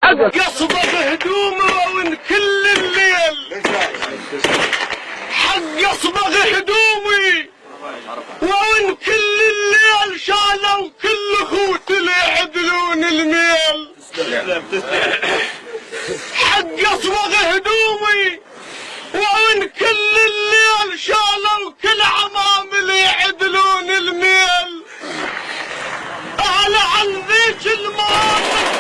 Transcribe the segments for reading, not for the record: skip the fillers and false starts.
يصبغ هدومه وان كل الليل حق يصبغ هدومي وان كل الليل شالوا كل اخوت اللي يعدلون الميل حق يصبغ هدومي وان كل الليل شالوا كل عمام اللي يعدلون الميل على ذيك المواقف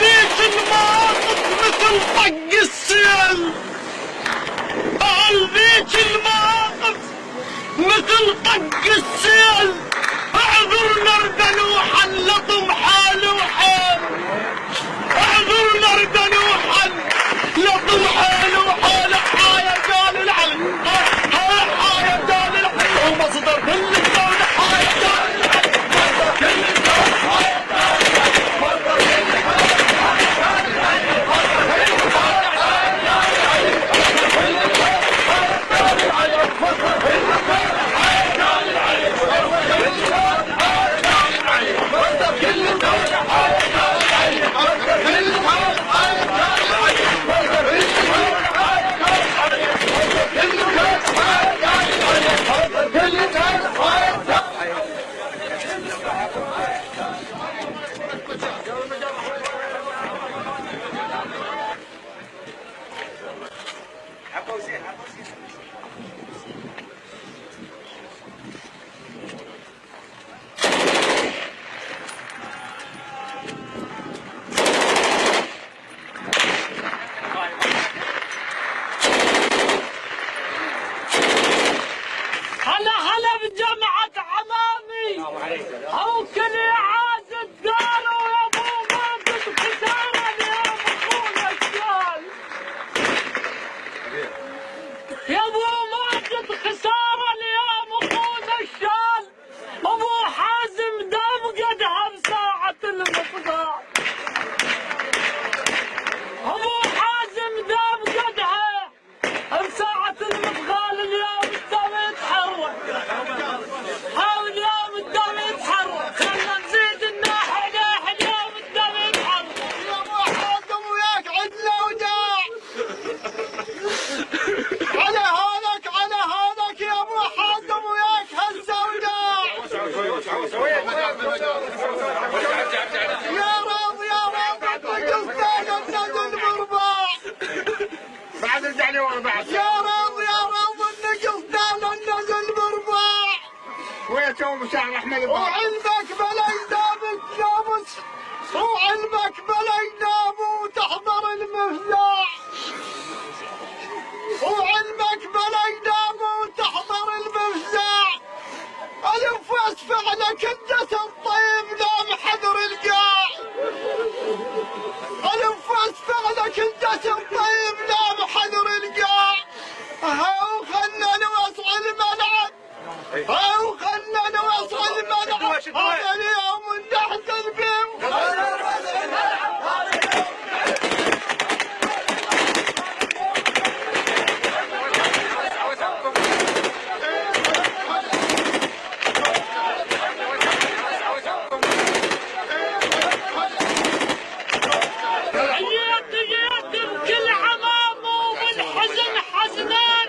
ذيك المواقف مثل طق السيل ذيك المواقف مثل طق السيل اعذرنا ردنوحا لطم حال وحال اعذرنا ردنوحا لطم حال وحال حايا قال العلم حايا قال العلم ومصدر كل الدولة حايا قال العلم مصدر كل الدولة حايا قال العلم مصدر كل وعلمك بلا يدابك ناموس وعلمك بلا يدابو تحضر المفزع وعلمك بلا يدابو تحضر المفزع الانفاس فعلك الجسد طيب لا محذر القاع الانفاس فعلك الجسد طيب لا محذر القاع هاو خلنا نوسع الملعب هاو خلنا نوسع الملعب هذا اليوم من تحت البيم كل عمام وبالحزن حزنان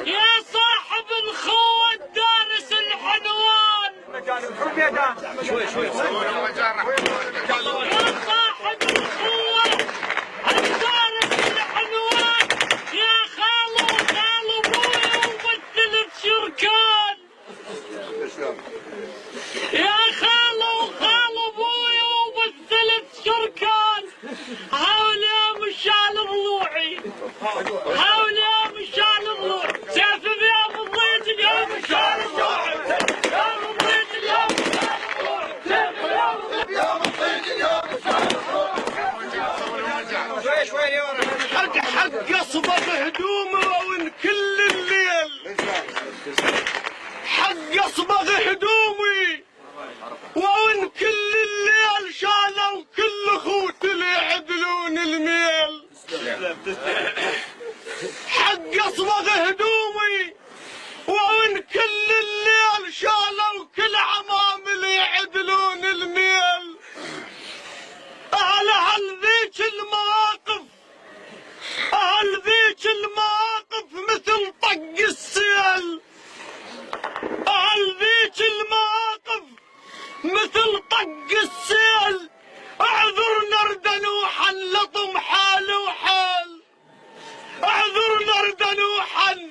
يا صاحب الخوة الدارس الحنوان يا صاحب الخوة الدارس الحنوان يا خالو ابوي وبالثلث شركان يا خالو ابوي وبالثلث شركان هاول يا مشال ضلوعي هاول يا مشال ضلوعي سيف بيوم الضيج اليوم مشال ضلوعي يوم الضيج اليوم مشال ضلوعي سيف بيوم الضيج اليوم مشال ضلوعي شوي يا ولد حق يصبغ هدومه وان كل الليل حق يصبغ هدومي وان كل الليل شالوا كل اخوت اللي يعدلون الميل حق يصبغ هدومي وان كل الليل شالوا كل عمام اللي يعدلون الميل على ذيك المواقف أهل ذيك المواقف مثل طق السيل أهل ذيك المواقف مثل طق السيل اعذرنا رد نوحا لطم حال وحال اعذرنا رد نوحا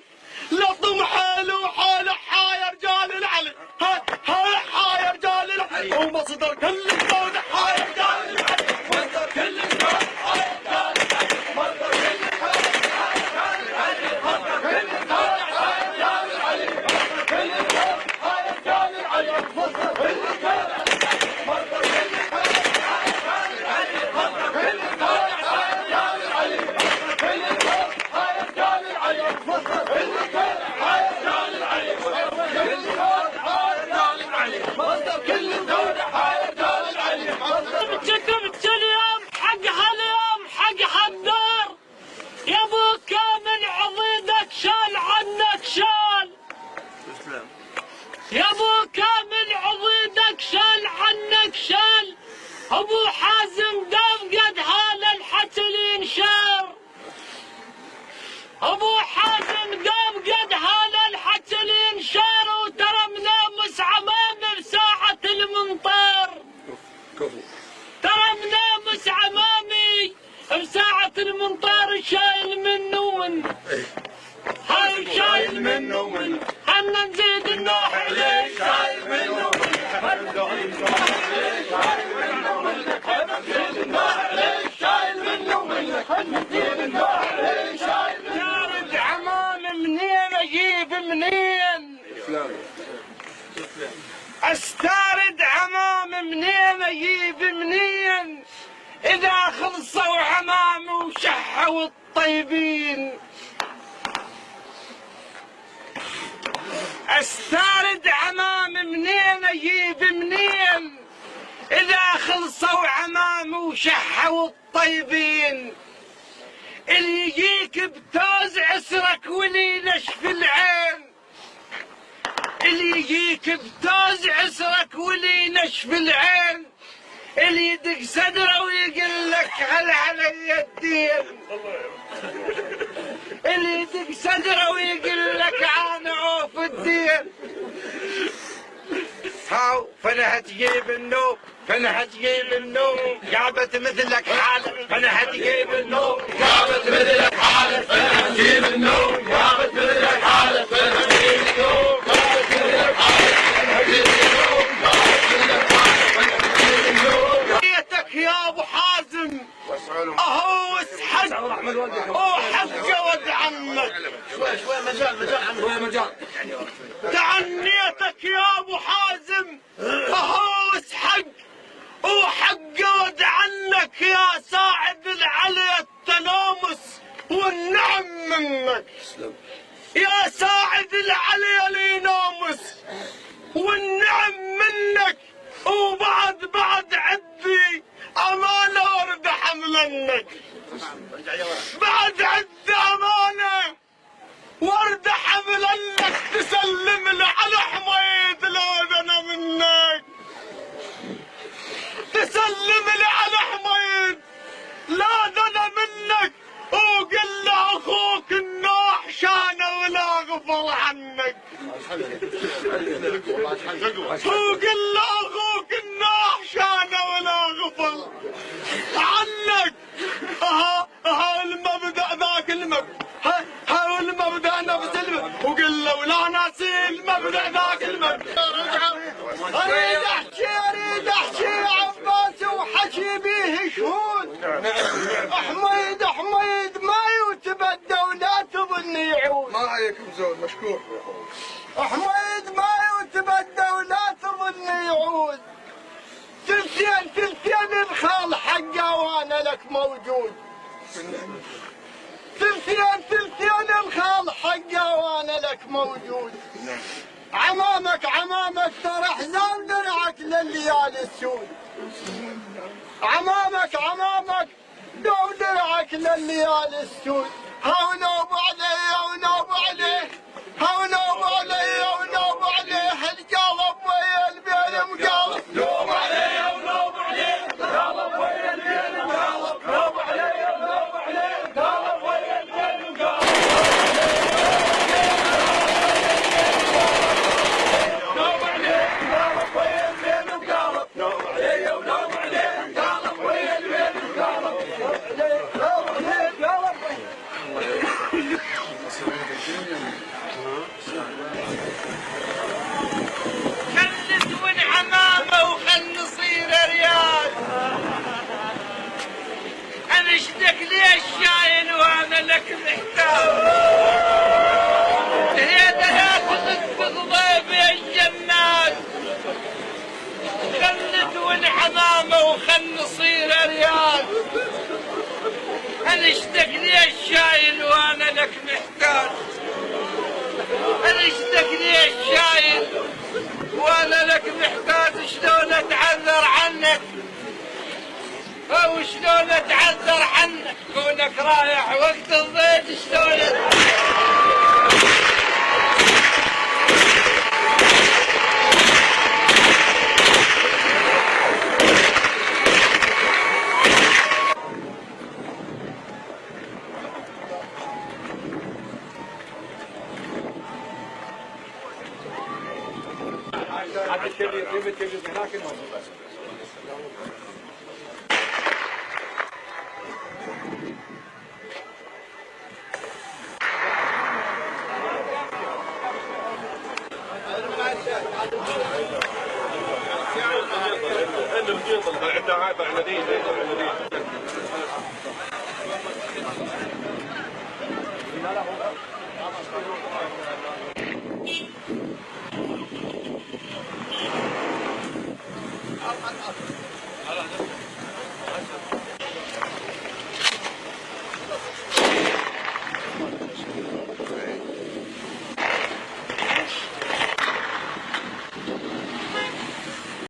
لطم حال وحال حا رجال العلي حا يا رجال العلي ومصدر كل الكون حا يا رجال العلي مصدر كل الكون حا يا رجال العلي مصدر كل الكون حا يا رجال العلي مصدر كل الكون حا يا رجال العلي مصدر كل الكون حا يا رجال العلي مصدر كل الكون مصدر كل الكون حا يا رجال العلي مصدر كل الكون حا يا رجال العلي مصدر كل الكون حا يا رجال العلي مصدر كل الكون حا يا رجال العلي مصدر كل الكون حا يا رجال العلي كتبت اليوم حق هاليوم حق هالدار يا ابو كامل عضيدك شال عنك شال يا ابو كامل عضيدك شال عنك شال ابو حازم دام قد هذا الحتل ينشار ابو حازم دام قد هذا الحتل ينشار وترى منامس عمامي بساعة المنطار ترى منامس عمامي بساعة المنطار شايل منه ومن هاي شايل منه ومن هنا نزيد النوح عليه شايل منه استارد عمام منين اجيب منين استارد عمام منين اجيب منين اذا خلصوا عمامي وشحوا الطيبين استارد عمام منين اجيب منين اذا خلصوا عمامي وشحوا الطيبين اللي يجيك بتوز عسرك واللي نشف العين اللي يجيك بتوز عسرك واللي نشف العين اللي يدق صدره ويقول لك هل علي الدين اللي يدق صدره ويقول لك انا عوف الدين هاو فانا هتجيب النوم فانا هتجيب النوم جابت مثلك حالك فانا هتجيب النوم جابت مثلك حالك فانا هتجيب النوم جابت مثلك حالك فانا هتجيب النوم جابت مثلك حالك فانا هتجيب النوم جابت مثلك حالك فانا هتجيب النوم جيتك يا ابو حازم اهو اسحق وحق ود عمك شوي مجال تعنيتك يا ابو حازم اهو اسحق وحق ود عنك يا صاحب العلي التنامس والنعم منك يا صاحب العلي الينامس والنعم منك وبعد عدي امانه ورد حملنك بعد عدي امانه ورد حملنك تسلم لي على حميد لا انا منك تسلم لي على حميد لا انا منك وقل له اخوك النوح شانه ولا غفر عنك وقل له اخوك النوح شانه ولا غفر عنك ها المبدا ذاك المبدا ها المبدا نفس المبدا وقل له ولا ناسي المبدا ذاك المبدا اريد احكي عباس وحكي بيه شهود حميد ما يتبدى ولا تظن يعود ما عليكم زود مشكور حميد ما يتبدى ولا تظن يعود تلتين الخال حقه وانا لك موجود تلتين الخال حقه وانا لك موجود عمامك ترى حزام درعك لليالي السود عمامك دو درعك لليالي السود هونوب عليه ونوب عليه هونوب عليه ونوب عليه القلب ويا البين مقلب نوب عليه ونوب عليه القلب ويا البين مقلب اشتك ليش شايل وانا لك محتاج. هي تاخذك بضيف الجنات، خلت والحمامة وخل نصير ريال. انا اشتك ليش شايل وانا لك محتاج. انا اشتك ليش شايل وانا لك محتاج. شلون اتعذر عنك او شلون اتعذر عنك كونك رايح وقت الضيف. شلون